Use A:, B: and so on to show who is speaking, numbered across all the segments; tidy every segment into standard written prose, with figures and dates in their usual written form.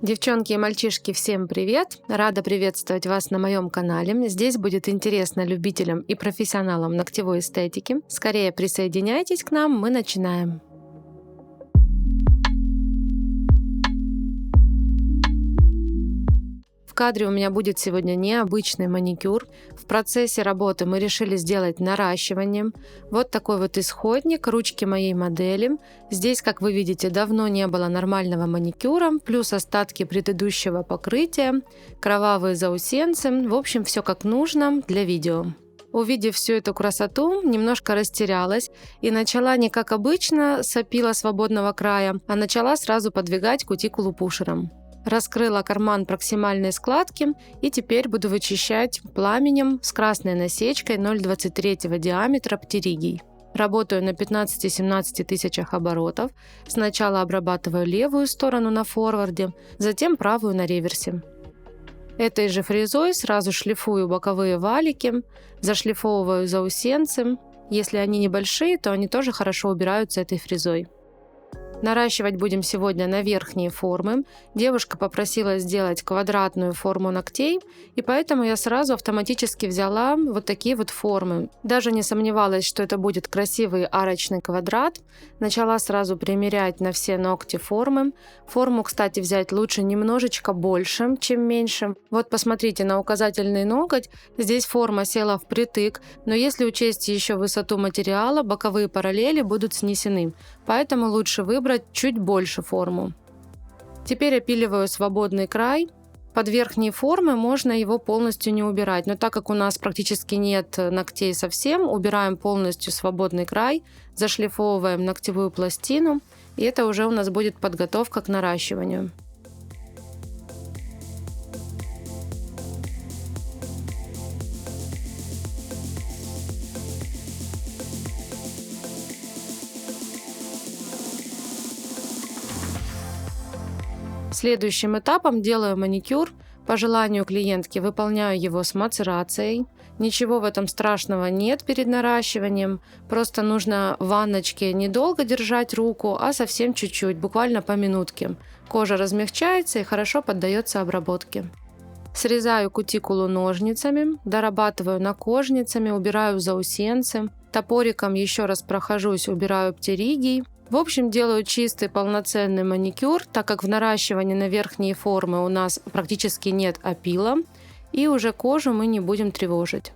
A: Девчонки и мальчишки, всем привет! Рада приветствовать вас на моем канале. Здесь будет интересно любителям и профессионалам ногтевой эстетики. Скорее присоединяйтесь к нам, мы начинаем. В кадре у меня будет сегодня необычный маникюр. В процессе работы мы решили сделать наращиванием. Вот такой вот исходник, ручки моей модели. Здесь, как вы видите, давно не было нормального маникюра, плюс остатки предыдущего покрытия, кровавые заусенцы. В общем, все как нужно для видео. Увидев всю эту красоту, немножко растерялась и начала не как обычно с опила свободного края, а начала сразу подвигать кутикулу пушером. Раскрыла карман проксимальной складки и теперь буду вычищать пламенем с красной насечкой 0,23 диаметра птеригий. Работаю на 15-17 тысячах оборотов. Сначала обрабатываю левую сторону на форварде, затем правую на реверсе. Этой же фрезой сразу шлифую боковые валики, зашлифовываю заусенцы. Если они небольшие, то они тоже хорошо убираются этой фрезой. Наращивать будем сегодня на верхние формы. Девушка попросила сделать квадратную форму ногтей, и поэтому я сразу автоматически взяла вот такие вот формы. Даже не сомневалась, что это будет красивый арочный квадрат. Начала сразу примерять на все ногти формы. Форму, кстати, взять лучше немножечко больше, чем меньше. Вот посмотрите на указательный ноготь. Здесь форма села впритык, но если учесть еще высоту материала, боковые параллели будут снесены. Поэтому лучше выбрать чуть больше форму. Теперь опиливаю свободный край. Под верхние формы можно его полностью не убирать, но так как у нас практически нет ногтей совсем, убираем полностью свободный край, зашлифовываем ногтевую пластину, и это уже у нас будет подготовка к наращиванию. Следующим этапом делаю маникюр. По желанию клиентки выполняю его с мацерацией. Ничего в этом страшного нет перед наращиванием. Просто нужно в ванночке недолго держать руку, а совсем чуть-чуть, буквально по минутке. Кожа размягчается и хорошо поддается обработке. Срезаю кутикулу ножницами, дорабатываю накожницами, убираю заусенцы. Топориком еще раз прохожусь, убираю птеригий. В общем, делаю чистый полноценный маникюр, так как в наращивании на верхние формы у нас практически нет опила, и уже кожу мы не будем тревожить.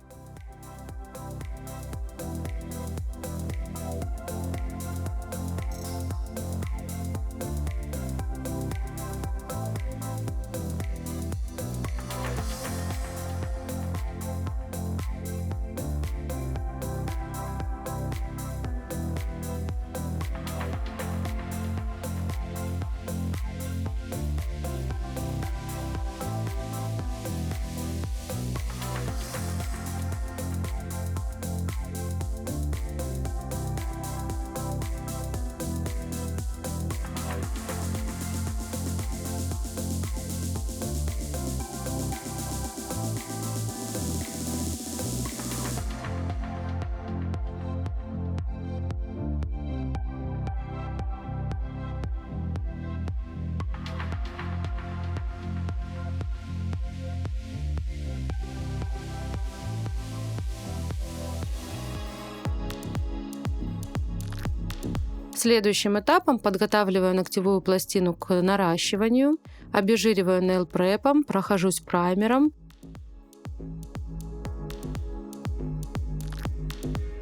A: Следующим этапом подготавливаю ногтевую пластину к наращиванию, обезжириваю нейл-препом, прохожусь праймером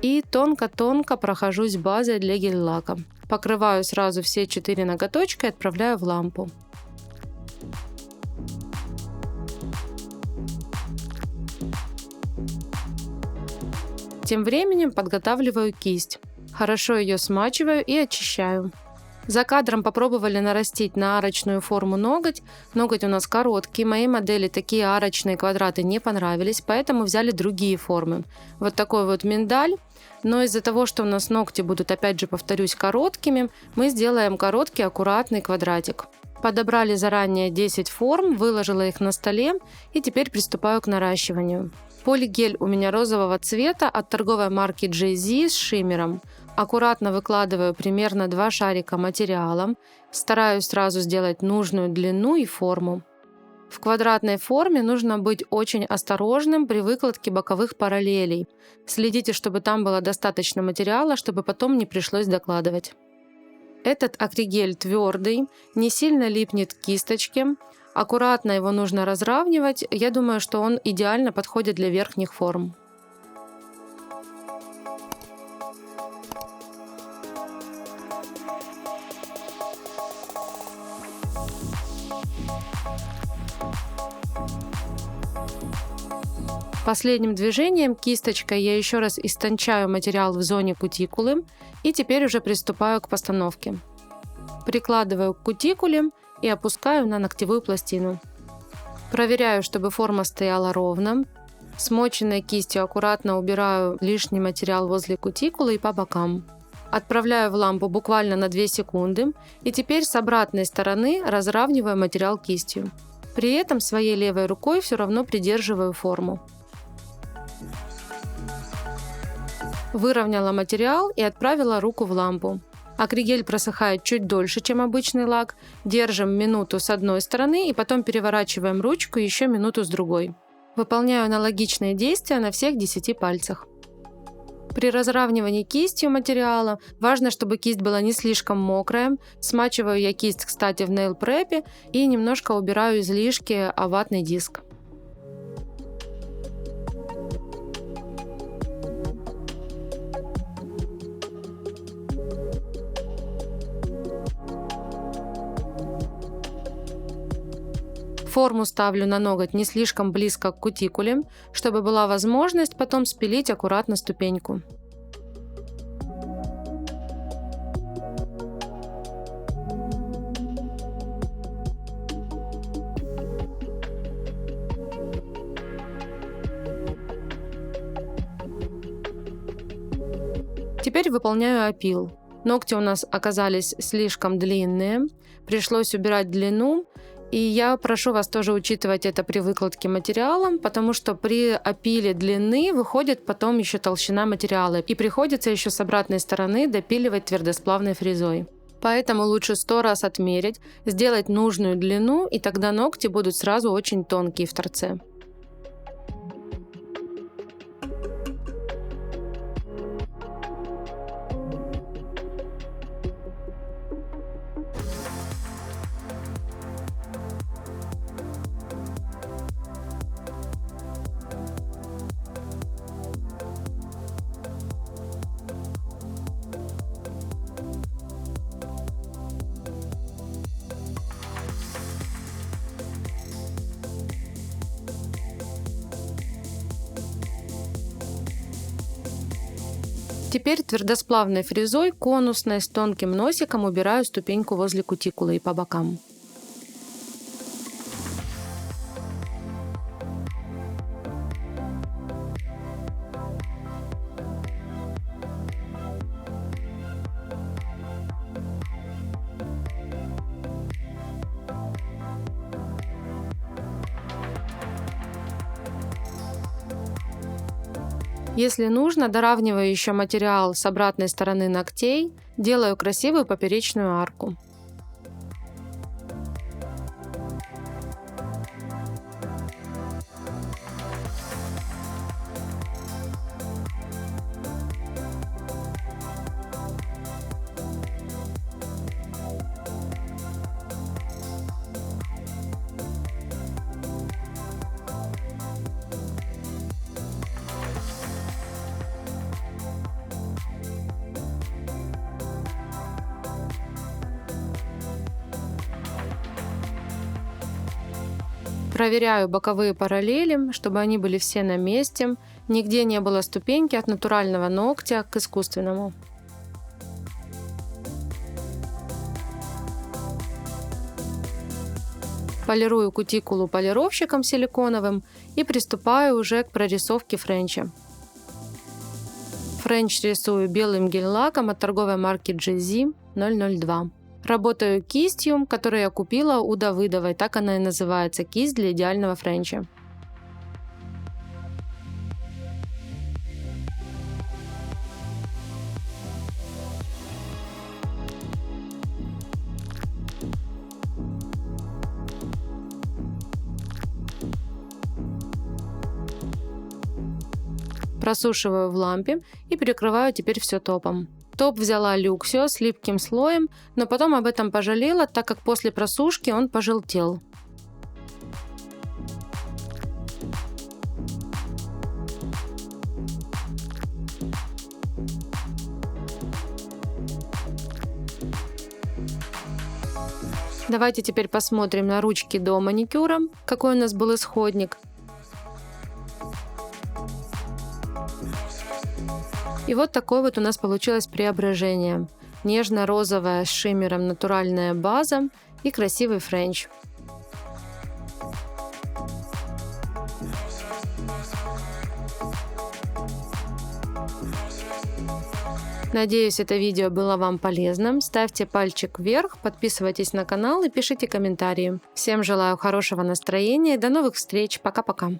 A: и тонко-тонко прохожусь базой для гель-лака. Покрываю сразу все 4 ноготочка и отправляю в лампу. Тем временем подготавливаю кисть. Хорошо ее смачиваю и очищаю. За кадром попробовали нарастить на арочную форму ноготь. Ноготь у нас короткий, моей модели такие арочные квадраты не понравились, поэтому взяли другие формы. Вот такой вот миндаль. Но из-за того, что у нас ногти будут, опять же, повторюсь, короткими, мы сделаем короткий аккуратный квадратик. Подобрали заранее 10 форм, выложила их на столе и теперь приступаю к наращиванию. Полигель у меня розового цвета от торговой марки JZ с шиммером. Аккуратно выкладываю примерно 2 шарика материала. Стараюсь сразу сделать нужную длину и форму. В квадратной форме нужно быть очень осторожным при выкладке боковых параллелей. Следите, чтобы там было достаточно материала, чтобы потом не пришлось докладывать. Этот акригель твердый, не сильно липнет к кисточке. Аккуратно его нужно разравнивать. Я думаю, что он идеально подходит для верхних форм. Последним движением кисточкой я еще раз истончаю материал в зоне кутикулы и теперь уже приступаю к постановке. Прикладываю к кутикуле и опускаю на ногтевую пластину. Проверяю, чтобы форма стояла ровно. Смоченной кистью аккуратно убираю лишний материал возле кутикулы и по бокам. Отправляю в лампу буквально на 2 секунды и теперь с обратной стороны разравниваю материал кистью. При этом своей левой рукой все равно придерживаю форму. Выровняла материал и отправила руку в лампу. Акригель просыхает чуть дольше, чем обычный лак. Держим минуту с одной стороны и потом переворачиваем ручку еще минуту с другой. Выполняю аналогичные действия на всех 10 пальцах. При разравнивании кистью материала важно, чтобы кисть была не слишком мокрая. Смачиваю я кисть, кстати, в Nail Prep и немножко убираю излишки о ватный диск. Форму ставлю на ноготь не слишком близко к кутикуле, чтобы была возможность потом спилить аккуратно ступеньку. Теперь выполняю опил. Ногти у нас оказались слишком длинные, пришлось убирать длину. И я прошу вас тоже учитывать это при выкладке материала, потому что при опиле длины выходит потом еще толщина материала, и приходится еще с обратной стороны допиливать твердосплавной фрезой. Поэтому лучше 100 раз отмерить, сделать нужную длину, и тогда ногти будут сразу очень тонкие в торце. Теперь твердосплавной фрезой, конусной, с тонким носиком убираю ступеньку возле кутикулы и по бокам. Если нужно, доравниваю еще материал с обратной стороны ногтей, делаю красивую поперечную арку. Проверяю боковые параллели, чтобы они были все на месте, нигде не было ступеньки от натурального ногтя к искусственному. Полирую кутикулу полировщиком силиконовым и приступаю уже к прорисовке френча. Френч рисую белым гель-лаком от торговой марки GZ 002. Работаю кистью, которую я купила у Давыдовой, так она и называется, кисть для идеального френча. Просушиваю в лампе и перекрываю теперь все топом. Топ взяла Люксио с липким слоем, но потом об этом пожалела, так как после просушки он пожелтел. Давайте теперь посмотрим на ручки до маникюра, какой у нас был исходник. И вот такое вот у нас получилось преображение. Нежно-розовая с шиммером натуральная база и красивый френч. Надеюсь, это видео было вам полезным. Ставьте пальчик вверх, подписывайтесь на канал и пишите комментарии. Всем желаю хорошего настроения и до новых встреч. Пока-пока.